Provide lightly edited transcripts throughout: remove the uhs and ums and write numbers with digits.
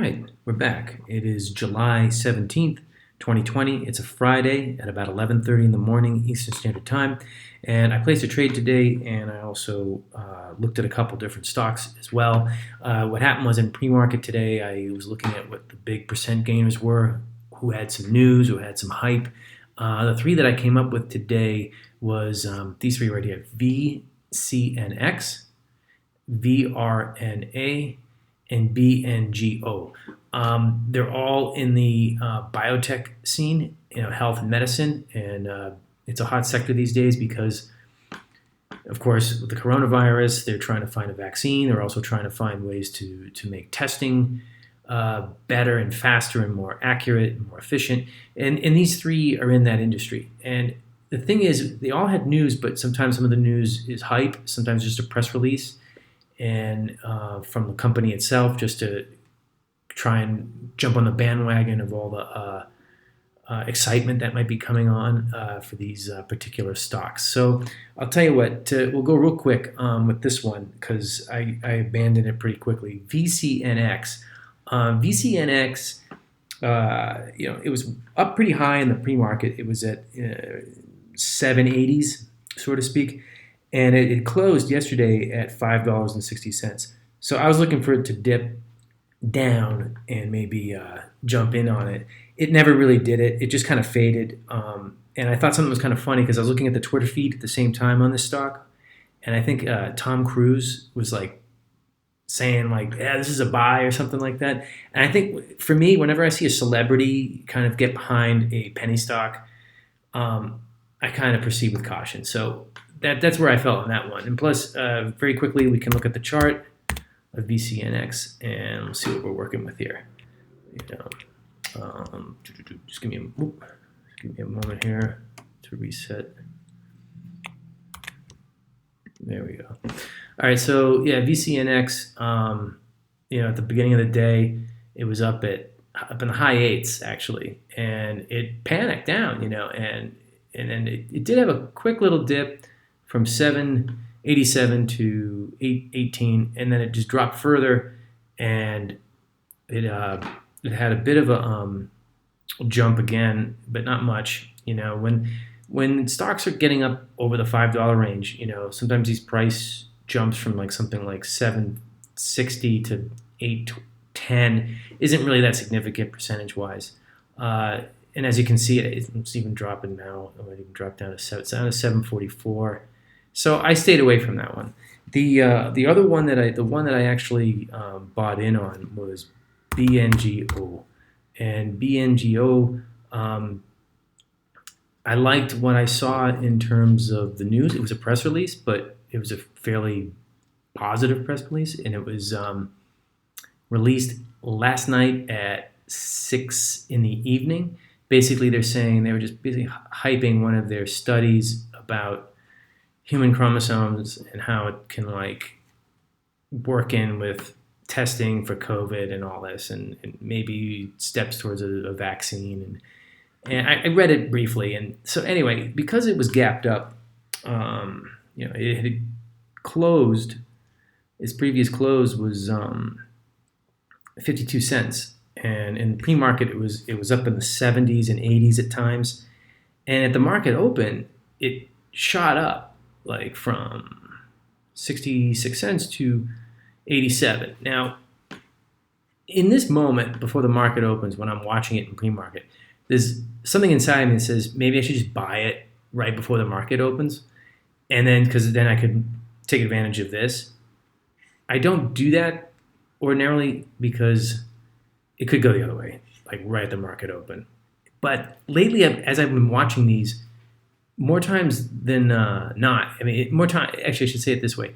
right, we're back. It is July 17th, 2020. It's a Friday at about 11:30 in the morning Eastern Standard Time. And I placed a trade today, and I also looked at a couple different stocks as well. What happened was in pre-market today, I was looking at what the big percent gainers were, who had some news, who had some hype. The three that I came up with today was these three right here: VCNX, VRNA, and BNGO. They're all in the biotech scene, health and medicine, and it's a hot sector these days because, of course, with the coronavirus, they're trying to find a vaccine. They're also trying to find ways to make testing better and faster and more accurate and more efficient. And these three are in that industry. And the thing is, they all had news, but sometimes some of the news is hype, sometimes just a press release and from the company itself, just to try and jump on the bandwagon of all the excitement that might be coming on for these particular stocks. So I'll tell you what, we'll go real quick with this one because I abandoned it pretty quickly. VCNX. VCNX, it was up pretty high in the pre-market. It was at 780s, so to speak. And it closed yesterday at $5.60. So I was looking for it to dip down and maybe jump in on it. It never really did it. It just kind of faded. And I thought something was kind of funny because I was looking at the Twitter feed at the same time on this stock. And I think Tom Cruise was like saying like, yeah, this is a buy or something like that. And I think for me, whenever I see a celebrity kind of get behind a penny stock, I kind of proceed with caution. So that's where I felt on that one. And plus, very quickly, we can look at the chart of VCNX and we'll see what we're working with here. Just give me a moment here to reset. There we go. All right, so yeah, VCNX. At the beginning of the day, it was up in the high eights actually, and it panicked down. And then it did have a quick little dip from 787 to 818, and then it just dropped further, and it had a bit of a jump again, but not much. When stocks are getting up over the $5 range, sometimes these price jumps from like something like 760 to 810 isn't really that significant percentage wise. And as you can see, it's even dropping now. It might even drop down to 744. So I stayed away from that one. The other one that I actually bought in on was BNGO, and BNGO. I liked what I saw in terms of the news. It was a press release, but it was a fairly positive press release, and it was released last night at 6 in the evening. Basically, they're saying they were just basically hyping one of their studies about human chromosomes and how it can work in with testing for COVID and all this, and maybe steps towards a vaccine. And I read it briefly, and so anyway, because it was gapped up, it had closed. Its previous close was 52 cents, and in pre-market it was up in the 70s and 80s at times, and at the market open it shot up from 66 cents to 87. Now, in this moment before the market opens, when I'm watching it in pre-market, there's something inside me that says maybe I should just buy it right before the market opens, and then because then I could take advantage of this. I don't do that ordinarily because it could go the other way, like right at the market open. But lately, as I've been watching these, more times than not, more time. Actually, I should say it this way: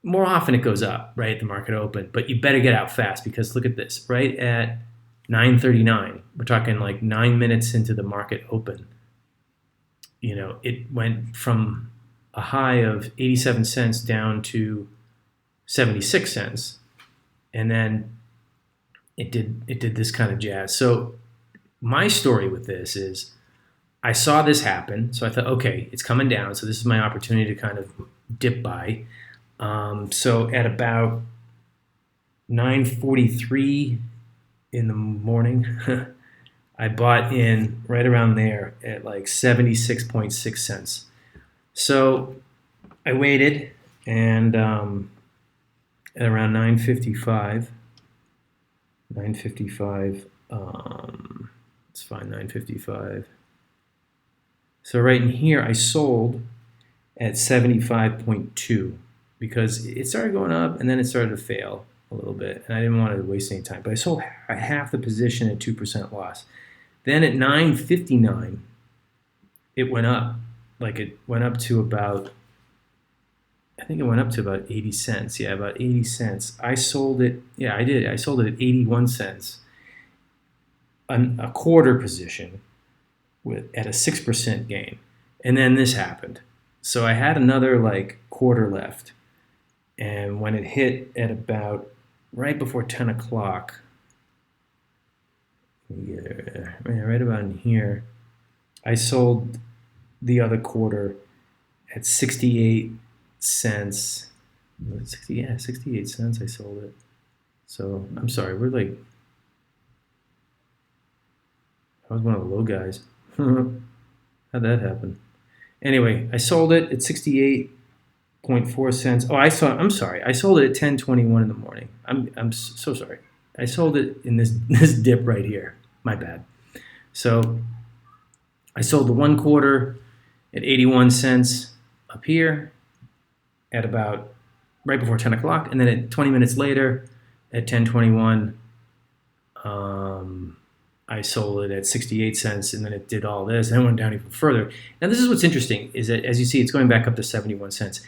more often it goes up right at the market open, but you better get out fast because look at this, right at 9:39. We're talking like 9 minutes into the market open. It went from a high of 87 cents down to 76 cents, and then it did this kind of jazz. So my story with this is I saw this happen, so I thought, okay, it's coming down, so this is my opportunity to kind of dip by. So at about 9:43 in the morning. I bought in right around there at like 76.6 cents. So I waited, and at around 9:55, 9:55, let's find 9:55. So right in here, I sold at 75.2 because it started going up and then it started to fail a little bit, and I didn't want to waste any time. But I sold half the position at 2% loss. Then at 9:59, it went up. Like it went up to about, I think it went up to about 80 cents. Yeah, about 80 cents. I sold it. Yeah, I did. I sold it at 81 cents, a quarter position at a 6% gain. And then this happened. So I had another like quarter left. And when it hit at about right before 10 o'clock, yeah, right about in here, I sold the other quarter at 68 cents. 68 cents I sold it. So I'm sorry, we're like, I was one of the low guys. How'd that happen? Anyway, I sold it at 68.4 cents. Oh, I'm sorry. I sold it at 10:21 in the morning. I'm so sorry. I sold it in this dip right here. My bad. So I sold the one quarter at 81 cents up here at about right before 10 o'clock, and then at 20 minutes later at 10:21, I sold it at 68 cents, and then it did all this, and it went down even further. Now, this is what's interesting, is that, as you see, it's going back up to 71 cents.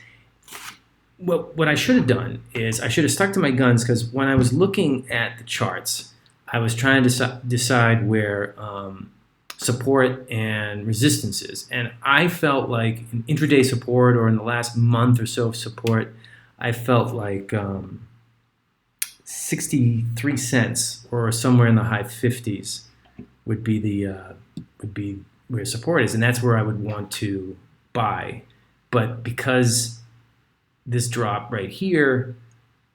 What I should have done is I should have stuck to my guns, because when I was looking at the charts, I was trying to decide where support and resistance is. And I felt like in intraday support, or in the last month or so of support, I felt like 63 cents or somewhere in the high 50s would be where support is, and that's where I would want to buy. But because this drop right here,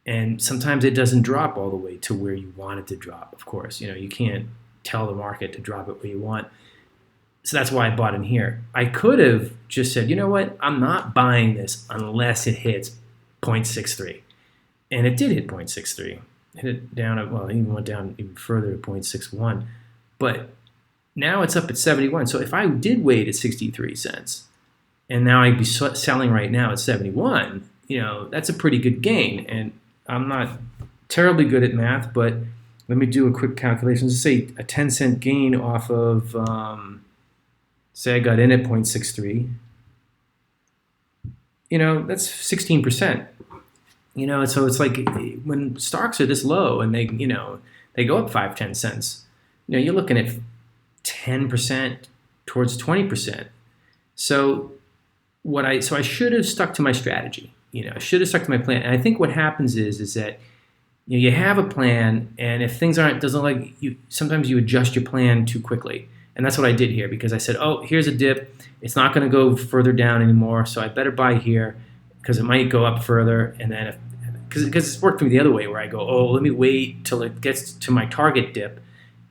and sometimes it doesn't drop all the way to where you want it to drop, of course, you can't tell the market to drop it where you want. So that's why I bought in here. I could have just said, you know what, I'm not buying this unless it hits 0.63. And it did hit 0.63. Hit it down, well, it even went down even further to 0.61. But now it's up at 71. So if I did wait at 63 cents, and now I'd be selling right now at 71, that's a pretty good gain. And I'm not terribly good at math, but let me do a quick calculation. Let's say a 10-cent gain off of, say I got in at 0.63. That's 16%. So it's like when stocks are this low and they go up 5-10 cents, you're looking at 10% towards 20%. So I should have stuck to my strategy. I should have stuck to my plan. And I think what happens is that you have a plan, and if things doesn't like you, sometimes you adjust your plan too quickly. And that's what I did here, because I said, oh, here's a dip. It's not going to go further down anymore, so I better buy here because it might go up further. And then because it's worked for me the other way, where I go, oh, let me wait till it gets to my target dip,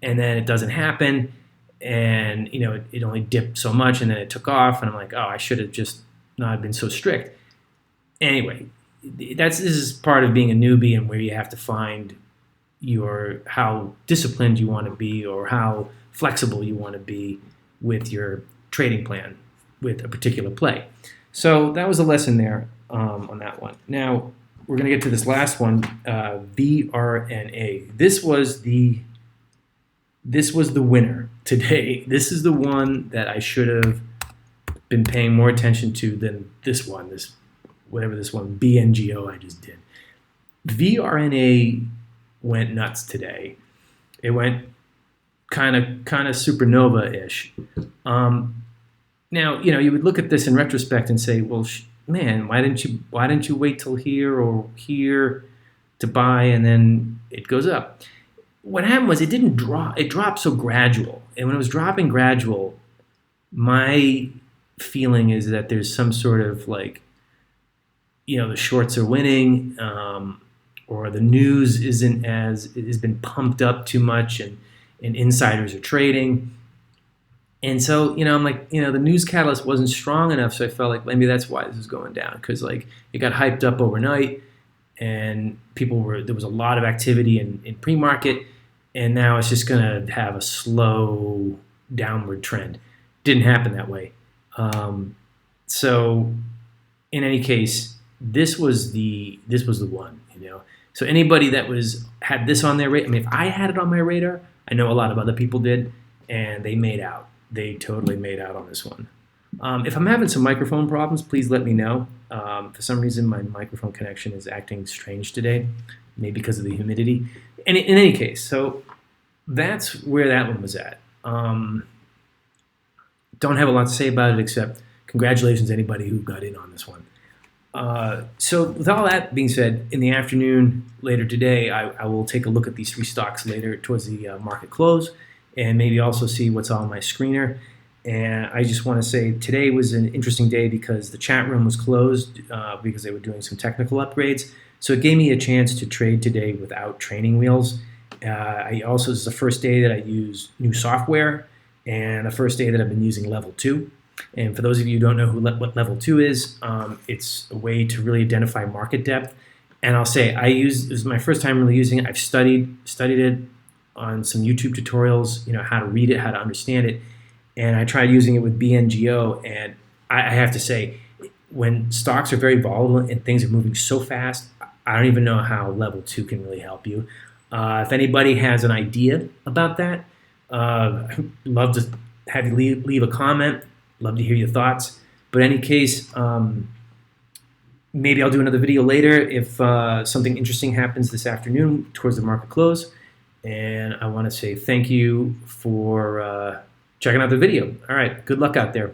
and then it doesn't happen, and it only dipped so much, and then it took off, and I'm like, oh, I should have just not been so strict. Anyway, this is part of being a newbie, and where you have to find how disciplined you want to be, or how flexible you want to be with your trading plan with a particular play. So that was a lesson there on that one. Now we're going to get to this last one, VRNA. This was the winner today. This is the one that I should have been paying more attention to than this one, whatever this one, BNGO I just did. VRNA went nuts today. It went kind of supernova-ish. Now, you would look at this in retrospect and say, well, man, why didn't you wait till here or here to buy, and then it goes up? What happened was it didn't drop. It dropped so gradual. And when it was dropping gradual, my feeling is that there's some sort of the shorts are winning, or the news isn't as has been pumped up too much, and insiders are trading. And so, I'm like, the news catalyst wasn't strong enough, so I felt like maybe that's why this is going down, because like it got hyped up overnight, and there was a lot of activity in pre-market, and now it's just going to have a slow downward trend. Didn't happen that way. So, in any case, this was the one. So anybody that had this on their radar, I mean, if I had it on my radar, I know a lot of other people did, and they made out. They totally made out on this one. If I'm having some microphone problems, please let me know. For some reason, my microphone connection is acting strange today, maybe because of the humidity. And in any case, so that's where that one was at. Don't have a lot to say about it, except congratulations to anybody who got in on this one. So with all that being said, in the afternoon later today, I will take a look at these three stocks later towards the market close, and maybe also see what's on my screener. And I just want to say today was an interesting day because the chat room was closed because they were doing some technical upgrades. So it gave me a chance to trade today without training wheels. This is the first day that I use new software, and the first day that I've been using level 2. And for those of you who don't know what level 2 is, it's a way to really identify market depth. And I'll say this is my first time really using it. I've studied it on some YouTube tutorials, how to read it, how to understand it. And I tried using it with BNGO, and I have to say, when stocks are very volatile and things are moving so fast, I don't even know how level 2 can really help you. If anybody has an idea about that, I'd love to have you leave a comment. Love to hear your thoughts. But in any case, maybe I'll do another video later if something interesting happens this afternoon towards the market close. And I want to say thank you for checking out the video. All right, good luck out there.